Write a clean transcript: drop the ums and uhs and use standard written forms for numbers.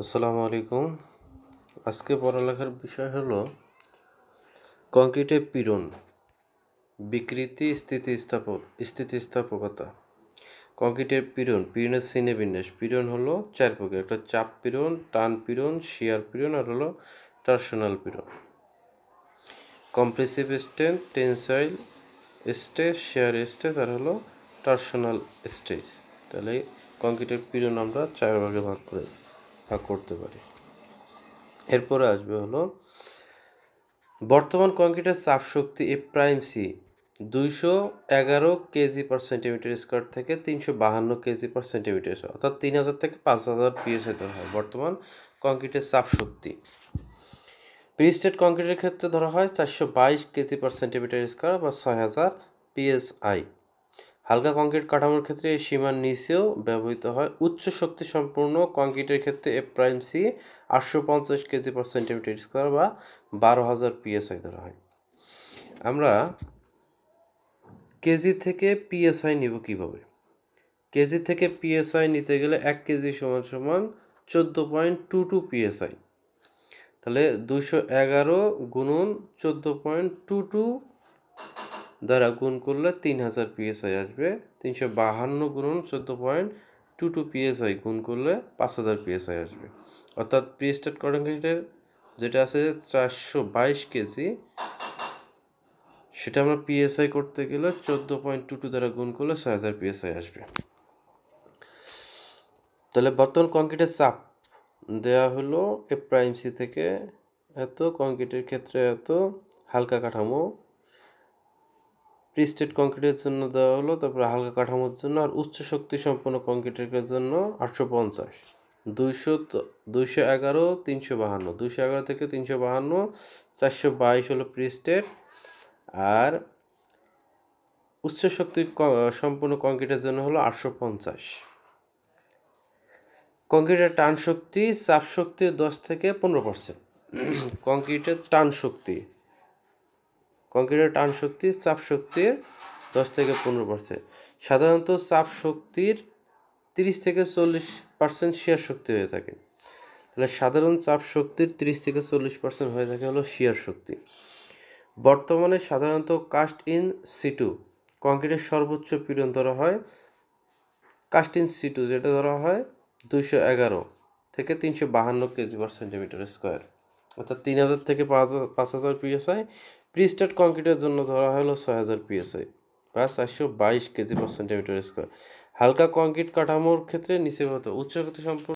আসসালামু আলাইকুম। আজকে পড়ালেখার বিষয় হলো কংক্রিটের পীড়ন, বিকৃতি, স্থিতিস্থাপকতা। কংক্রিটের পীড়নের শ্রেণীবিন্যাস। পীড়ন হলো চার প্রকার: একটা চাপ পীড়ন, টান পীড়ন, শিয়ার পীড়ন আর হলো টরশনাল পীড়ন। Compressive stress, tensile stress, shear stress আর হলো টরশনাল স্ট্রেস। তাহলে কংক্রিটের পীড়ন আমরা চার ভাগে ভাগ করতে পারি। এরপরে আসবে হলো বর্তমান কংক্রিটের চাপ শক্তি এফ'(সি) 211 kg/cm² থেকে 352 kg/cm², অর্থাৎ 3000 থেকে 5000 PSI ধরা হয় বর্তমান কংক্রিটের চাপ শক্তি। প্রি-স্টেট কংক্রিটের ক্ষেত্রে ধরা হয় 422 kg/cm² বা 6000 PSI। হালকা কংক্রিট কাঠামোর ক্ষেত্রে এই সীমার নিচেও ব্যবহৃত হয়। উচ্চ শক্তি সম্পূর্ণ কংক্রিটের ক্ষেত্রে এফ'(সি) 850 kg/cm² বা 12000 PSI ধরা হয়। আমরা কেজি থেকে পিএসআই নিব কিভাবে? কেজি থেকে পিএসআই নিতে গেলে 1 কেজি সমান 14.22 PSI। তাহলে 211 গুণন 14.22 দ্বারা গুণ করলে 3000 PSI আসবে। 352 গুণন 14.22 PSI গুণ করলে 5000 PSI আসবে। অর্থাৎ প্রি-স্টেট কংক্রিটের যেটা আছে 422 কেজি, সেটা আমরা পিএসআই করতে গেলে 14.22 দ্বারা গুণ করলে 6000 PSI আসবে। তাহলে বর্তমান কংক্রিটের চাপ দেওয়া হলো এফ'(সি) থেকে এত, কংক্রিটের ক্ষেত্রে এত, হালকা কাঠামো প্রি-স্টেট কংক্রিটের জন্য দেওয়া হলো, তারপরে হালকা কাঠামোর জন্য আর উচ্চ শক্তি সম্পন্ন কংক্রিটের জন্য 850, 211, 352, 211 থেকে 352, 422 হলো প্রি-স্টেট, আর উচ্চ শক্তি সম্পন্ন কংক্রিটের জন্য হলো 850। কংক্রিটের টান শক্তি চাপ শক্তির 10 থেকে 15%। কংক্রিটের টান শক্তি চাপ শক্তির 10 থেকে 15%। সাধারণত চাপ শক্তির 30 থেকে 40% শিয়ার শক্তি হয়ে থাকে। তাহলে সাধারণ চাপ শক্তির 30 থেকে 40% হয়ে থাকে হলো শিয়ার শক্তি। বর্তমানে সাধারণত কাস্ট ইন সিটু কংক্রিটের সর্বোচ্চ পীড়ন ধরা হয় কাস্ট ইন সিটু, যেটা ধরা হয় 211 থেকে 352 kg/cm², অর্থাৎ 3000 থেকে 5000 PSI। প্রি-স্টেট কংক্রিটের জন্য ধরা হলো 6000 PSI বা 422 kg/cm²। হালকা কংক্রিট কাঠামোর ক্ষেত্রে নিচে উচ্চ শক্তি সম্পন্ন